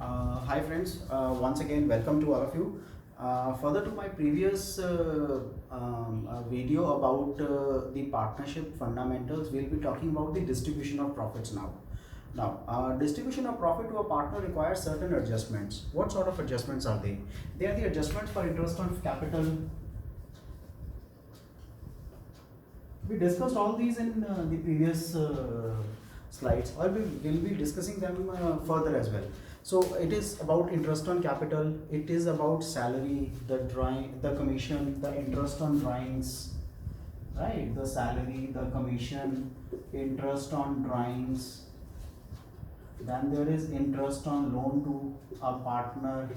Hi friends, once again welcome to all of you. Further to my previous video about the partnership fundamentals, we'll be talking about the distribution of profits now. Distribution of profit to a partner requires certain adjustments. What sort of adjustments are they? They are the adjustments for interest on capital. We discussed all these in the previous slides, or we will be discussing them further as well. So it is about interest on capital, it is about salary, the commission, the interest on drawings, right? The salary, the commission, interest on drawings. Then there is interest on loan to a partner.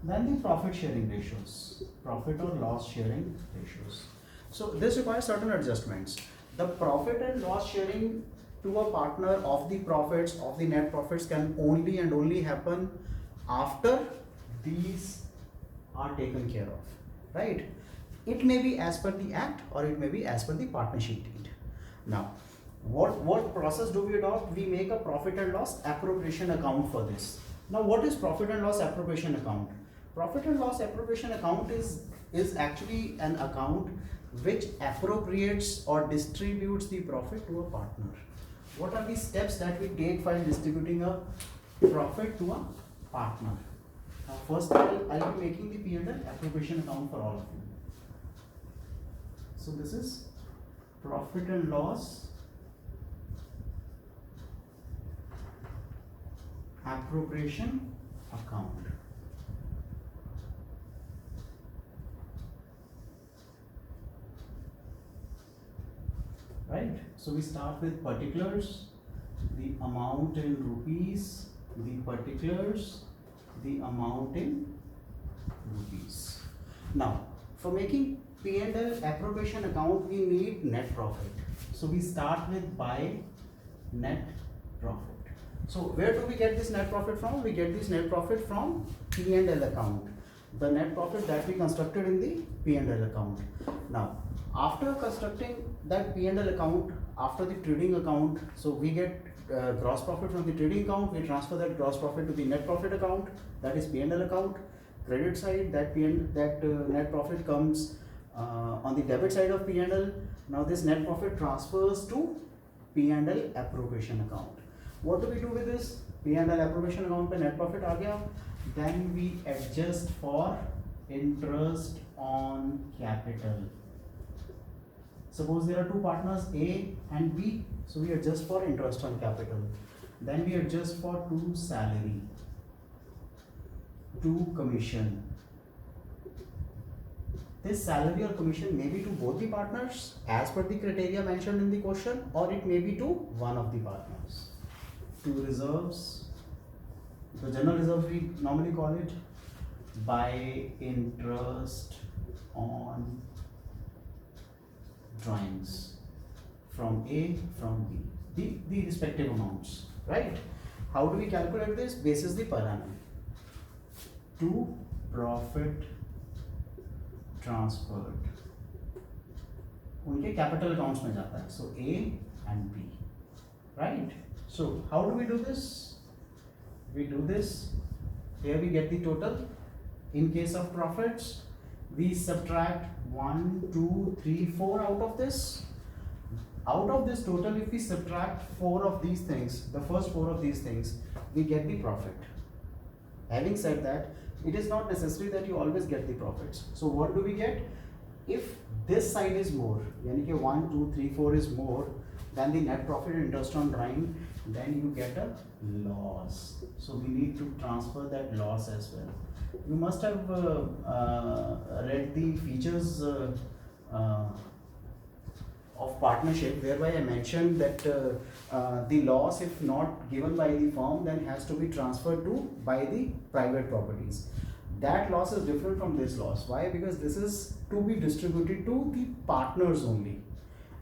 Then the profit sharing ratios, profit or loss sharing ratios. So this requires certain adjustments. The profit and loss sharing to a partner of the profits, of the net profits, can only and only happen after these are taken care of, right? It may be as per the act or it may be as per the partnership deed. Now, what process do we adopt? We make a profit and loss appropriation account for this. Now, what is profit and loss appropriation account? Profit and loss appropriation account is actually an account which appropriates or distributes the profit to a partner. What are the steps that we take while distributing a profit to a partner? Now, first I'll be making the P&L appropriation account for all of you. So this is profit and loss appropriation account. Right? So we start with particulars, the amount in rupees, the particulars, the amount in rupees. Now, for making P&L appropriation account, we need net profit. So we start with by net profit. So where do we get this net profit from? We get this net profit from P&L account, the net profit that we constructed in the P&L account. Now, after constructing that P&L account, after the trading account, so we get gross profit from the trading account, we transfer that gross profit to the net profit account, that is P&L account. Credit side, that net profit comes on the debit side of P&L. Now this net profit transfers to P&L appropriation account. What do we do with this? P&L appropriation account पे net profit आ गया. Then we adjust for interest on capital. Suppose there are two partners A and B, so we adjust for interest on capital. Then we adjust for to salary, to commission. This salary or commission may be to both the partners as per the criteria mentioned in the question, or it may be to one of the partners. To reserves, the general reserves we normally call it by interest on drawings from A, from B, the respective amounts, right? How do we calculate this? Basis the per annum. To profit transferred उनके capital accounts में जाता है, so A and B, right? So how do we do this? We do this, here we get the total. In case of profits, we subtract 1, 2, 3, 4 out of this. Out of this total, if we subtract 4 of these things, the first 4 of these things, we get the profit. Having said that, it is not necessary that you always get the profits. So what do we get? If this side is more, yani ki 1, 2, 3, 4 is more than the net profit interest on drawing, then you get a loss. So we need to transfer that loss as well. You must have read the features of partnership, whereby I mentioned that the loss, if not given by the firm, then has to be transferred to by the private properties. That loss is different from this loss. Why? Because this is to be distributed to the partners only,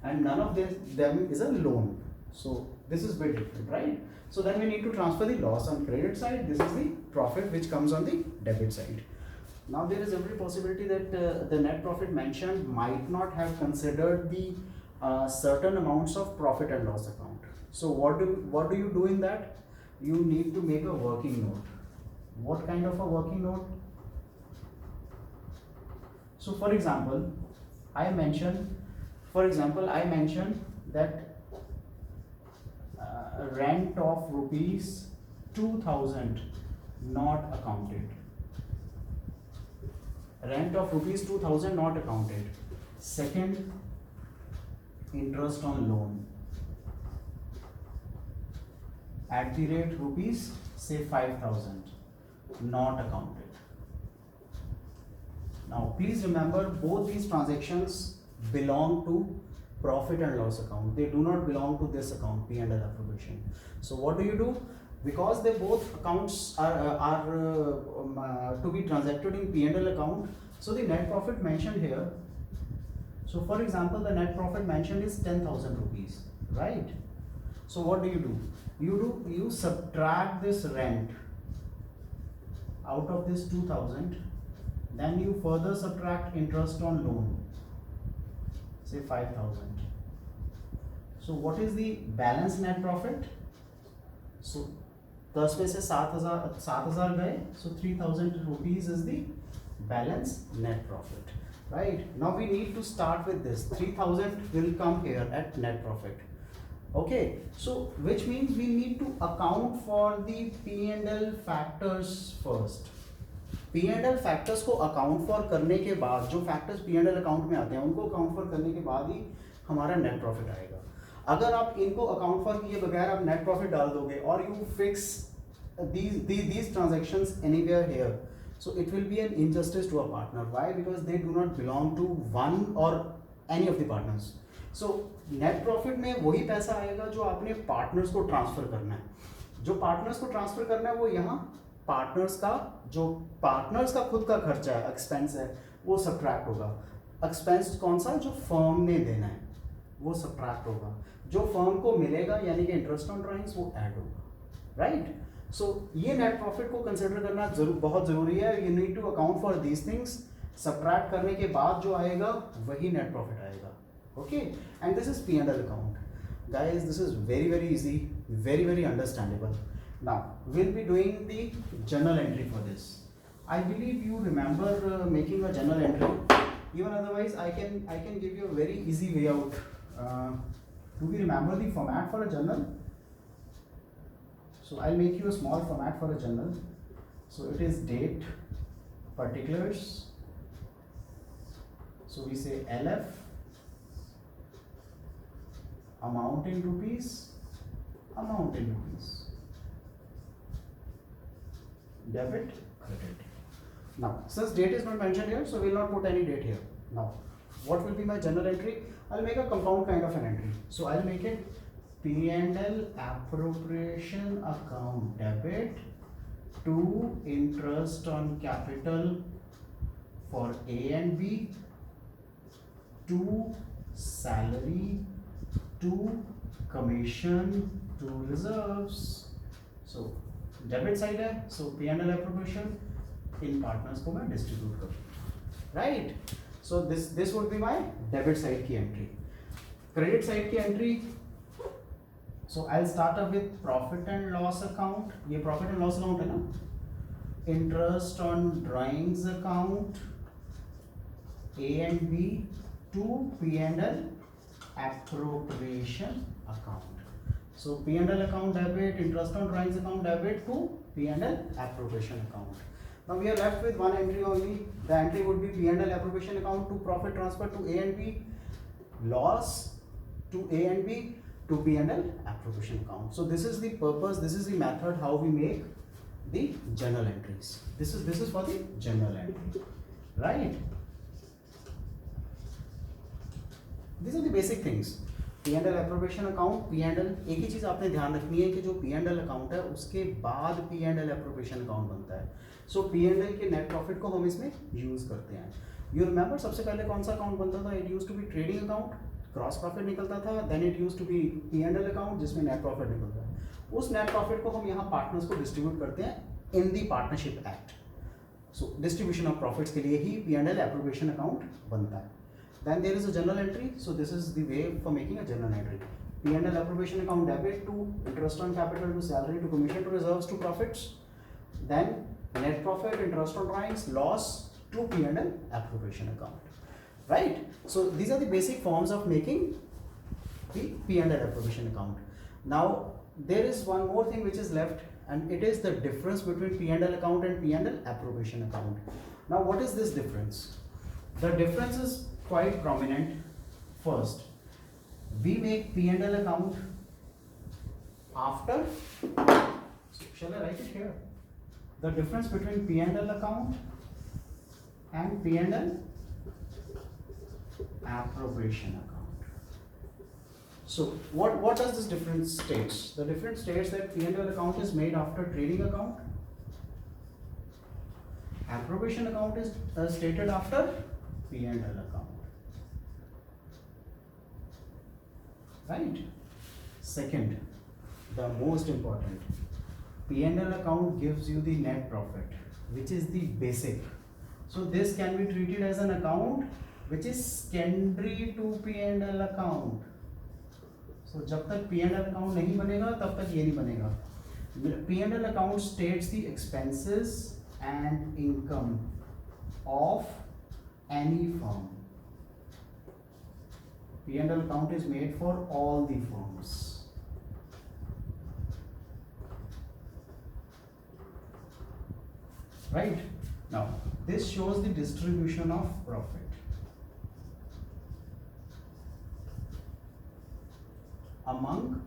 and none of them is a loan. So this is very different, right? So then we need to transfer the loss on credit side. This is the profit which comes on the debit side. Now there is every possibility that the net profit mentioned might not have considered the certain amounts of profit and loss account. So what do you do in that? You need to make a working note. What kind of a working note? So for example, I mentioned that rent of rupees 2000 not accounted. Rent of rupees 2000 not accounted. Second, interest on loan at the rate rupees say 5000 not accounted. Now please remember, both these transactions belong to profit and loss account. They do not belong to this account, P&L appropriation. So what do? Because they both accounts are to be transacted in P&L account, so the net profit mentioned here. So for example, the net profit mentioned is 10,000 rupees, right? So what do? You subtract this rent out of this 2000, then you further subtract interest on loan, say 5000. So what is the balance net profit? So 10 में से 7,000 गए, so 3,000 rupees is the balance net profit, right? Now we need to start with this. 3,000 will come here at net profit. Okay, so which means we need to account for the P&L factors first. P&L factors को account for करने के बाद, जो factors P&L account में आते हैं उनको account for करने के बाद ही हमारा net profit आएगा. अगर आप इनको account for किए बगैर आप net profit डाल दोगे और you fix these transactions anywhere here, so it will be an injustice to a partner. Why? Because they do not belong to one or any of the partners. So net profit में वही पैसा आएगा जो आपने partners को transfer करना है. जो partners को transfer करना है वो यहाँ partners का खुद का खर्चा है, expense है, वो subtract होगा. Expense कौन सा? जो firm ने देना है वो subtract होगा. जो firm को मिलेगा यानी कि interest on drawings वो add होगा, right? So ये net profit को consider करना बहुत ज़रूरी है. You need to account for these things. Subtract करने के बाद जो आएगा वही net profit आएगा. Okay, and this is P&L account. Guys, this is very easy, very understandable. Now we'll be doing the journal entry for this. I believe you remember making a journal entry. Even otherwise, I can give you a very easy way out. Do we remember the format for a journal? So I'll make you a small format for a journal. So it is date, particulars. So we say LF, amount in rupees, debit, credit. Now since date is not mentioned here, so we'll not put any date here. Now what will be my journal entry? I'll make a compound kind of an entry. So I'll make it P&L appropriation account debit to interest on capital for A and B, to salary, to commission, to reserves. So debit side है, so P&L appropriation in partners को मैं distribute करूँ, right? So this would be my debit side की entry. Credit side की entry. So I'll start up with profit and loss account. ये profit and loss account है ना? Interest on drawings account A and B to P&L appropriation account. So P&L account debit, interest on drawings account debit to P&L appropriation account. Now we are left with one entry only. The entry would be P&L appropriation account to profit transfer to A and B, loss to A and B to P&L appropriation account. So this is the purpose, this is the method how we make the journal entries. This is for the journal entry, right? These are the basic things. P&L appropriation account, P&L, एक ही चीज़ आपने ध्यान रखनी है कि जो P&L account है उसके बाद P&L appropriation account बनता है. So P&L के net profit को हम इसमें use करते हैं. You remember सबसे पहले कौन सा account बनता था? It used to be trading account, gross profit निकलता था. Then it used to be P&L account जिसमें net profit निकलता है. उस net profit को हम यहाँ partners को distribute करते हैं in the partnership act. So distribution of profits के लिए ही P&L appropriation account बनता है. Then there is a journal entry. So this is the way for making a journal entry. P&L appropriation account debit to interest on capital to salary to commission to reserves to profits. Then net profit, interest on drawings, loss to P&L appropriation account, right? So these are the basic forms of making the P&L appropriation account. Now there is one more thing which is left, and it is the difference between P&L account and P&L appropriation account. Now what is this difference? The difference is quite prominent. First, we make P&L account after, so shall I write it here? The difference between P&L account and P&L appropriation account. So what does this difference states? The difference states that P&L account is made after trading account. Appropriation account is stated after P&L account. Right? Second, the most important, P&L account gives you the net profit, which is the basic. So this can be treated as an account which is secondary to P&L account. So जब तक P&L account नहीं बनेगा तब तक ये नहीं बनेगा. P&L account states the expenses and income of any firm. P&L account is made for all the firms. Right? Now, this shows the distribution of profit. Among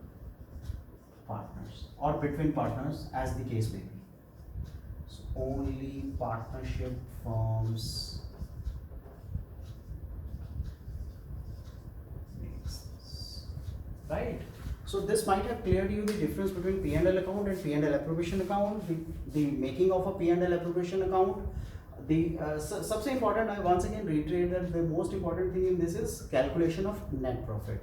partners or between partners, as the case may be. So only partnership firms makes this. Right? So this might have cleared you the difference between P&L account and P&L appropriation account, the making of a P&L appropriation account. The सबसे important, I once again reiterate that the most important thing in this is calculation of net profit.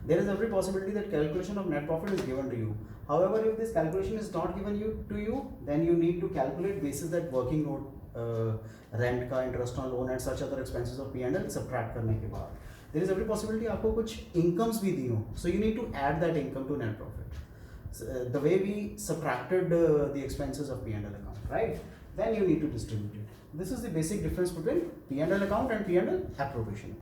There is every possibility that calculation of net profit is given to you. However, if this calculation is not given to you, then you need to calculate basis that working note, rent का, interest on loan and such other expenses of P&L subtract करने के बाद. There is every possibility आपको कुछ incomes भी दी हो. So you need to add that income to net profit. The way we subtracted the expenses of P&L account, right? Then you need to distribute it. This is the basic difference between P&L account and P&L appropriation.